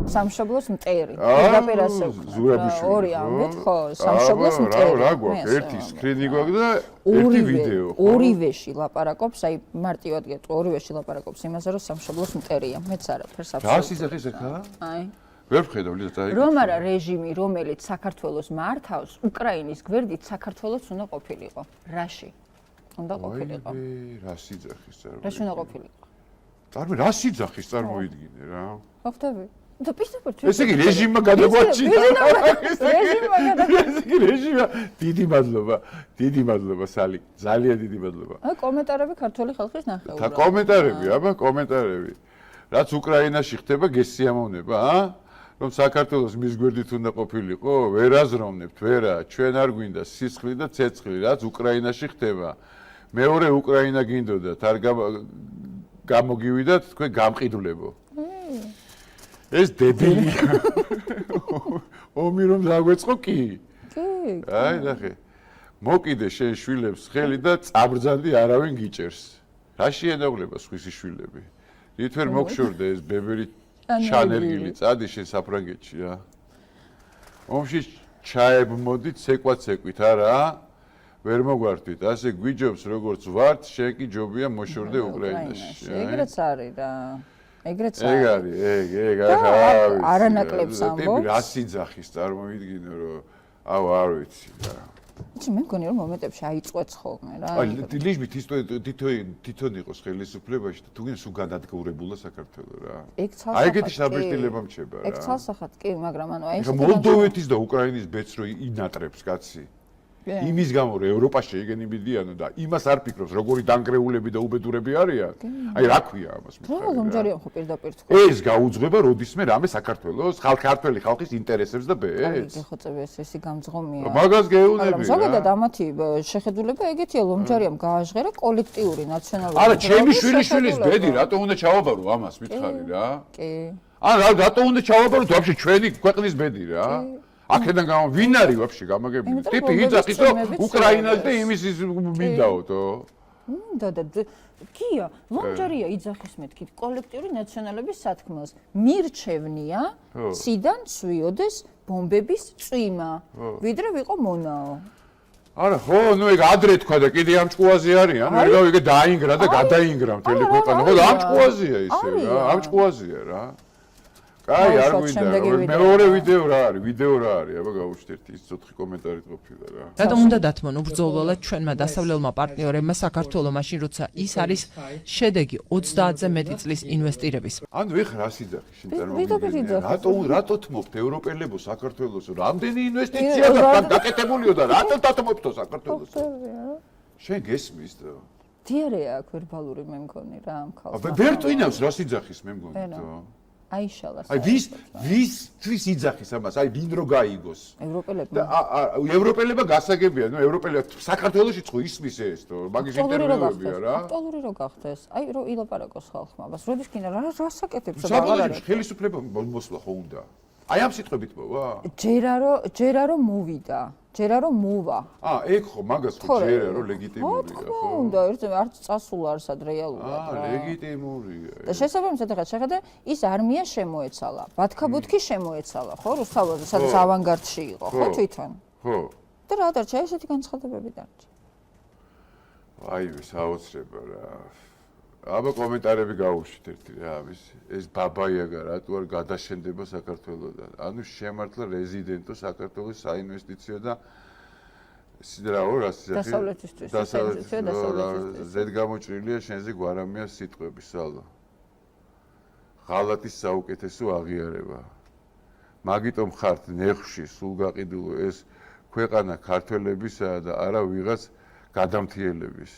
სამშობლოს მტერი. პირდაპირ ასე ვქნათ. ორი ამბეთ, ხო, სამშობლოს მტერი. რა გვაქვს? ერთი სკრინი გვაქვს და ერთი ვიდეო. ორივეში ლაპარაკობს, აი მარტივად გეტყვი, ორივეში ლაპარაკობს იმაზე, რომ სამშობლოს მტერია. მეც არაფერს აბსოლუტურად. რა სიზახის ახლა? აი. ვერ ვხედავ ლიზა. რომ არა რეჟიმი, რომელიც საქართველოს მართავს, უკრაინის გვერდით საქართველოს უნდა ყოფილიყო. რაში? უნდა ყოფილიყო. რა სიძახის წარმოიდგინე. რაში უნდა ყოფილიყო? რა სიძახის წარმოიდგინე რა. ხო ხტები? და პირდაპირ ესე იგი რეჟიმმა გადაგვაჩინა. რეჟიმმა გადაგვაჩინა. ესე იგი რეჟიმმა დიდი მადლობა სალი. ძალიან დიდი მადლობა. აი კომენტარები ქართული ხალხის ნახე. და კომენტარები, აბა კომენტარები. რაც უკრაინაში ხდება გესიამოვნება, რომ საქართველოს მის გვერდით უნდა ყოფილიყო, ვერ აზროვნებთ, ვერა, ჩვენ არ გვინდა სისხლი და ცეცხლი, რაც უკრაინაში ხდება. მეორე უკრაინა გინდოდათ, არ გამოგივიდათ თქვენ გამყიდვლებო. ეს დებილია. ომი რომ დაგვეწყო კი? კი. აი ნახე. მოკიდე შენ შვილებს ხელი და წაბრძანდი არავინ გიჭერს. რა შეენაღვლება სხვისი შვილები? რით ვერ მოგშორდა ეს ბებერი ჩანერგილი წადი შენ საფრანგეთში რა. ომში ჩაებმოდით ცეკვით არა? ვერ მოგვართვით. ასე გვიჯობს როგორც ვართ, შენ კი ჯობია მოშორდე უკრაინაში. ეგრეც არის რა. ეგრეც არის. ეგ არანაკლებს ამბობს. რა სიძახის წარმოიდგინე რომ არ ვიცი რა. იცი მე მგონი რომ მომენტებში აიწყვეტს ხოლმე რა. აი ლიჟმით თვითონ იყოს ხელისუფლებაში და თუ გინდა სულ განადგურებულა საქართველო რა. აი ეგეთი შაბეშტილება მჩება რა. ეგ ცალსახად კი, მაგრამ ანუ აი ეს მოლდოვეთის და უკრაინის ბედს რო ინატრებს კაცი. იმის გამო რომ ევროპაში შეიგენებიდიანო და იმას არ ფიქრობს როგორი დანგრეულები და უბედურები არიან. აი რა ქვია ამას მითხარი. რა ლომჯარიან ხო პირდაპირ თქვა. ეს გაუძღვება როდისმე რამე საქართველოს ქართველი ხალხის ინტერესებს და ბედს. აი ხო წები ესე გამძღომია. მაგას გეუბნები რა. ზოგადად ამათი შეხედულება ეგეთია ლომჯარიამ გააჟღერა კოლექტიური ნაციონალური. არა ჩემი შვილის ბედი რატო უნდა ჩავაბარო ამას მითხარი რა. კი. არა რატო უნდა ჩავაბარო ვაფშე ჩვენი ქვეყნის ბედი რა. აქედან ვინ არის ვაფშე გამაგებული? ტიპი იძახის რომ უკრაინას და იმის მინდაოთო. მინდა და კია, ლომჯარია იძახის მეთქით კოლექტიური ნაციონალების სათქმელს. მირჩევნია ციდან სვიოდეს ბომბების წვიმა, ვიდრე ვიყო მონაო. არა ხო, ნუ ეგ ადრე თქვა და კიდე ამ ჭკუაზე არიან, რა ეგ დაინგრა და გადაინგრა მთელი ქვეყანა. ხო და ამ ჭკუაზეა ისე რა, ამ ჭკუაზეა რა. აი არ გვინდა მეორე ვიდეო რა არის აბა გავუშვით ის ცოცხი კომენტარით ყოფილა რა რატომ უნდა დათმონ უბრძოლველად ჩვენმა დასავლელმა პარტნიორებმა საქართველოს მაშინ როცა ის არის შედეგი 30-ზე მეტი წლის ინვესტირების ანუ ეხლა რა სიძახი შენ წარმოგიდგენია რატო თმობთ ევროპელებო საქართველოს რამდენი ინვესტიცია გაკეთებულიო და რატო დათმობთო საქართველოს შენ გესმის და დიარეა აქ ვერბალური მე მგონი რა ამ ხალხს ვერ ტვინავს რა სიძახის მე მგონი და აიშალას. აი ვის იძახის ამას? აი ვინ რო გაიგოს? ევროპელებმა. და ევროპელებმა გასაგებია, ნუ ევროპელები საქართველოში ხო ისმის ეს თო, მაგის ინტერვიუებია რა. აქტუალური რო გახდეს. აი რო ილაპარაკოს ხალხმა. ბას როდის კიდე რა საკეთებს და აღარ არის. ხელისუფლება მოსვლა ხო უნდა. აი ამ სიტყვებით მოვა? ჯერა რომ მოვიდა. ჯერა რომ მოვა. ეგ ხო მაგას ხო ჯერა რომ ლეგიტიმურია ხო? ხო უნდა ერთ არც წასულა არსად რეალურად რა. ლეგიტიმურია. და შესაბამისად ახლა შეხედე ის არმია შემოეცალა. ბათქაბუთქი შემოეცალა ხო რუსთავაზე სადაც ავანგარდში იყო ხო თვითონ? ხო. და რა დარჩა ესეთი განცხადებები დარჩა. აი საოცრება რა. აბა კომენტარები გავუშვით ერთი რა ეს ბაბაიაგა რატო არ გადაშენდება საქართველოსთან ანუ შემართლა რეზიდენტო საქართველოს საინვესტიციო და დასავლეთისთვის ზედ გამოჭრილია შენზე გვარამია სიტყვები სალო ღალატის საუკეთესო აღიარება მაგიტომ ხართ ნეხში სულ გაყიდულო ეს ქვეყანა ქართველებისა და არა ვიღაც გადამთიელების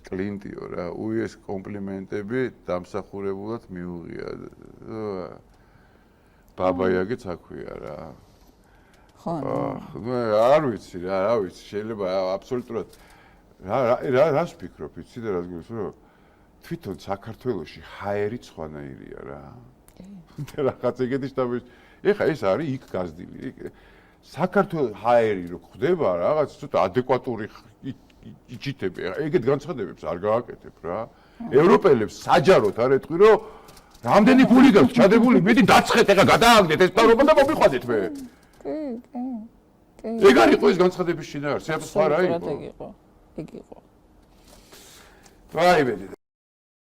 კლინტიო რა, უიეს კომპლიმენტები დამსახურებულად მიუღია. ბაბაიაგეც აქვია რა. ხო. არ ვიცი რა, რა ვიცი, შეიძლება აბსოლუტურად რას ფიქრობ, იცი და რას გულს რომ თვითონ საქართველოში ჰაერი სხვანაირია რა. და რაღაც ეგეთი შტაბი. ეხა ეს არის იქ გაზრდილი. საქართველოს ჰაერი რო ხდება რაღაც ცოტა ადეკვატური იჭიტები. ეგეთ განცხადებებს არ გააკეთებ რა. ევროპელებს საჯაროდ არ ეთქვი რომ რამდენი ფული გაქვს ჩადებული? მეტი დაცხეთ, ეხა გადააგდეთ ეს პარობა და მომიყვანეთ მე. ეგ არ იყო ეს განცხადების შინაარსი, აბა სხვა რა იყო? ეგ იყო. ვაი ბედი.